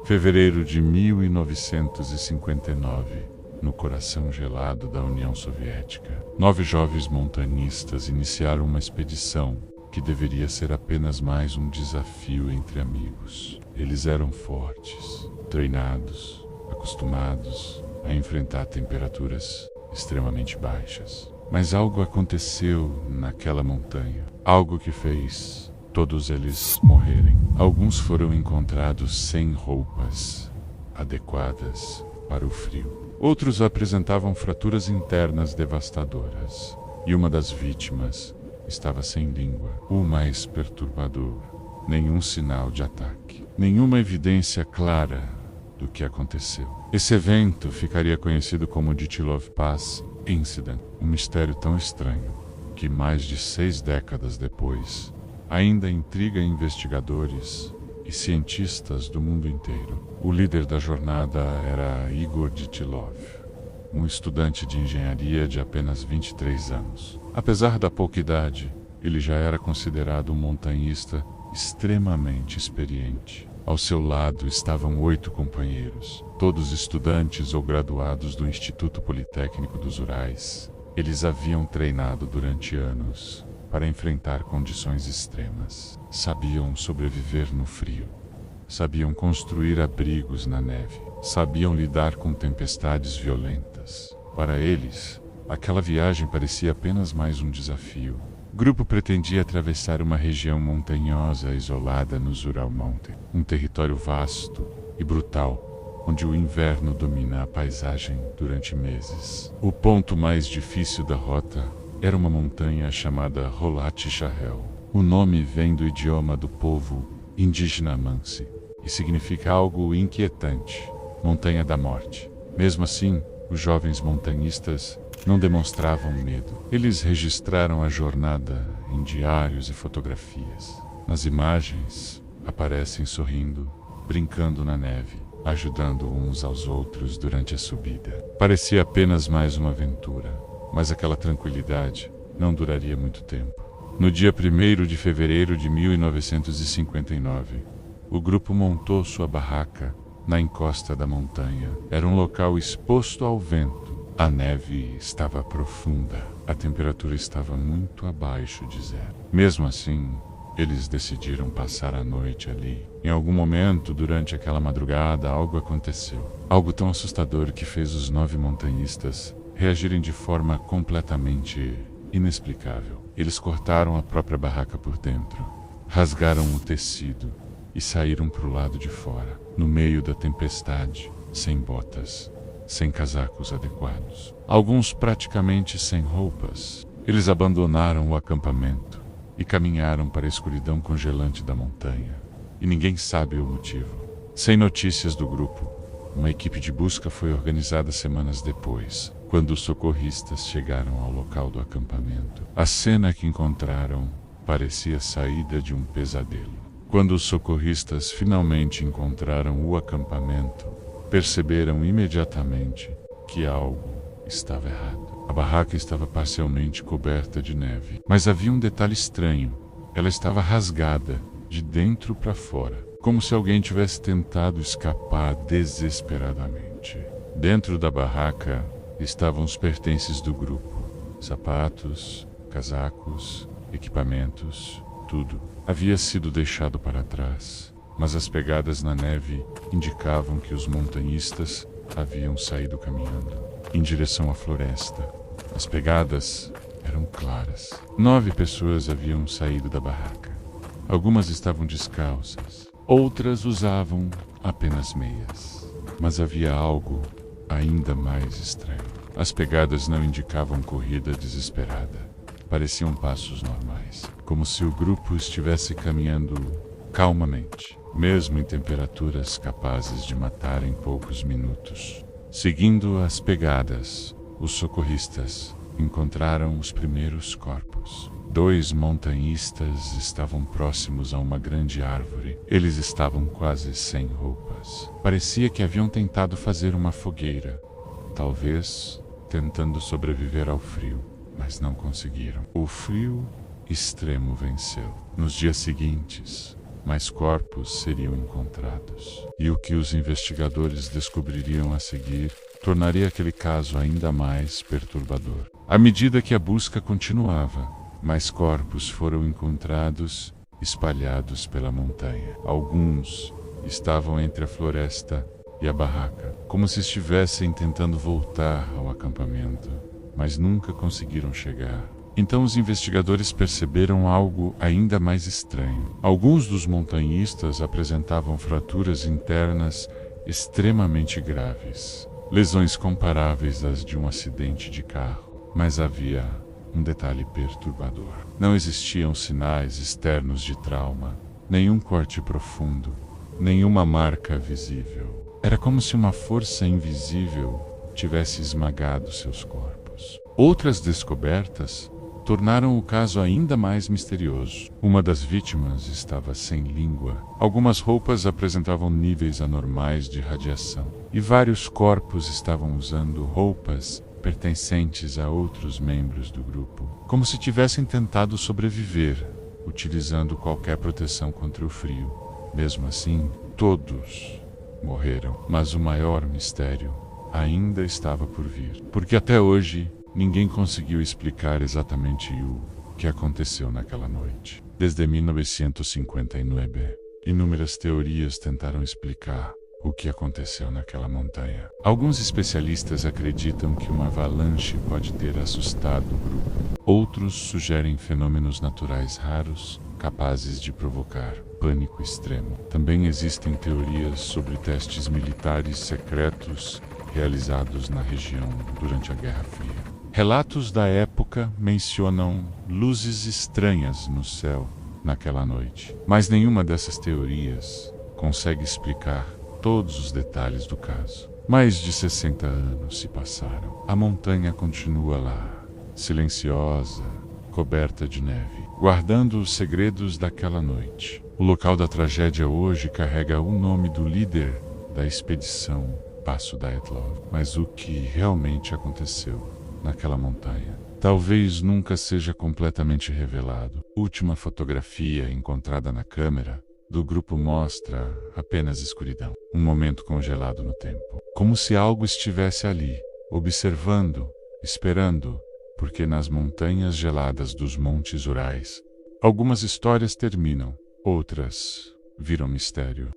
Fevereiro de 1959, no coração gelado da União Soviética, 9 jovens montanhistas iniciaram uma expedição que deveria ser apenas mais um desafio entre amigos. Eles eram fortes, treinados, acostumados a enfrentar temperaturas extremamente baixas. Mas algo aconteceu naquela montanha, algo que fez todos eles morrerem. Alguns foram encontrados sem roupas adequadas para o frio. Outros apresentavam fraturas internas devastadoras. E uma das vítimas estava sem língua. O mais perturbador: nenhum sinal de ataque, nenhuma evidência clara do que aconteceu. Esse evento ficaria conhecido como Dyatlov Pass Incident, um mistério tão estranho que mais de 6 décadas depois ainda intriga investigadores e cientistas do mundo inteiro. O líder da jornada era Igor Dyatlov, um estudante de engenharia de apenas 23 anos. Apesar da pouca idade, ele já era considerado um montanhista extremamente experiente. Ao seu lado estavam 8 companheiros, todos estudantes ou graduados do Instituto Politécnico dos Urais. Eles haviam treinado durante anos para enfrentar condições extremas. Sabiam sobreviver no frio. Sabiam construir abrigos na neve. Sabiam lidar com tempestades violentas. Para eles, aquela viagem parecia apenas mais um desafio. O grupo pretendia atravessar uma região montanhosa isolada nos Ural Mountain, um território vasto e brutal, onde o inverno domina a paisagem durante meses. O ponto mais difícil da rota era uma montanha chamada Holat Shahel. O nome vem do idioma do povo indígena Mansi e significa algo inquietante, montanha da morte. Mesmo assim, os jovens montanhistas não demonstravam medo. Eles registraram a jornada em diários e fotografias. Nas imagens, aparecem sorrindo, brincando na neve, ajudando uns aos outros durante a subida. Parecia apenas mais uma aventura. Mas aquela tranquilidade não duraria muito tempo. No dia 1º de fevereiro de 1959, o grupo montou sua barraca na encosta da montanha. Era um local exposto ao vento. A neve estava profunda. A temperatura estava muito abaixo de zero. Mesmo assim, eles decidiram passar a noite ali. Em algum momento, durante aquela madrugada, algo aconteceu. Algo tão assustador que fez os 9 montanhistas reagirem de forma completamente inexplicável. Eles cortaram a própria barraca por dentro, rasgaram o tecido e saíram para o lado de fora, no meio da tempestade, sem botas, sem casacos adequados. Alguns praticamente sem roupas. Eles abandonaram o acampamento e caminharam para a escuridão congelante da montanha. E ninguém sabe o motivo. Sem notícias do grupo, uma equipe de busca foi organizada semanas depois, quando os socorristas chegaram ao local do acampamento. A cena que encontraram parecia saída de um pesadelo. Quando os socorristas finalmente encontraram o acampamento, perceberam imediatamente que algo estava errado. A barraca estava parcialmente coberta de neve, mas havia um detalhe estranho. Ela estava rasgada de dentro para fora, como se alguém tivesse tentado escapar desesperadamente. Dentro da barraca estavam os pertences do grupo: sapatos, casacos, equipamentos, tudo havia sido deixado para trás, mas as pegadas na neve indicavam que os montanhistas haviam saído caminhando em direção à floresta. As pegadas eram claras. 9 pessoas haviam saído da barraca. Algumas estavam descalças, outras usavam apenas meias. Mas havia algo ainda mais estranho. As pegadas não indicavam corrida desesperada. Pareciam passos normais, como se o grupo estivesse caminhando calmamente, mesmo em temperaturas capazes de matar em poucos minutos. Seguindo as pegadas, os socorristas encontraram os primeiros corpos. 2 montanhistas estavam próximos a uma grande árvore. Eles estavam quase sem roupas. Parecia que haviam tentado fazer uma fogueira, talvez tentando sobreviver ao frio, mas não conseguiram. O frio extremo venceu. Nos dias seguintes, mais corpos seriam encontrados. E o que os investigadores descobririam a seguir tornaria aquele caso ainda mais perturbador. À medida que a busca continuava, mais corpos foram encontrados espalhados pela montanha. Alguns estavam entre a floresta e a barraca, como se estivessem tentando voltar ao acampamento, mas nunca conseguiram chegar. Então os investigadores perceberam algo ainda mais estranho. Alguns dos montanhistas apresentavam fraturas internas extremamente graves, lesões comparáveis às de um acidente de carro. Mas havia um detalhe perturbador. Não existiam sinais externos de trauma, nenhum corte profundo, nenhuma marca visível. Era como se uma força invisível tivesse esmagado seus corpos. Outras descobertas tornaram o caso ainda mais misterioso. Uma das vítimas estava sem língua. Algumas roupas apresentavam níveis anormais de radiação. E vários corpos estavam usando roupas pertencentes a outros membros do grupo, como se tivessem tentado sobreviver, utilizando qualquer proteção contra o frio. Mesmo assim, todos morreram. Mas o maior mistério ainda estava por vir, porque até hoje ninguém conseguiu explicar exatamente o que aconteceu naquela noite. Desde 1959, inúmeras teorias tentaram explicar o que aconteceu naquela montanha. Alguns especialistas acreditam que uma avalanche pode ter assustado o grupo. Outros sugerem fenômenos naturais raros capazes de provocar pânico extremo. Também existem teorias sobre testes militares secretos realizados na região durante a Guerra Fria. Relatos da época mencionam luzes estranhas no céu naquela noite, mas nenhuma dessas teorias consegue explicar todos os detalhes do caso. Mais de 60 anos se passaram. A montanha continua lá, silenciosa, coberta de neve, guardando os segredos daquela noite. O local da tragédia hoje carrega o nome do líder da expedição Passo Dyatlov. Mas o que realmente aconteceu naquela montanha talvez nunca seja completamente revelado. A última fotografia encontrada na câmera do grupo mostra apenas escuridão, um momento congelado no tempo, como se algo estivesse ali, observando, esperando, porque nas montanhas geladas dos Montes Urais, algumas histórias terminam, outras viram mistério.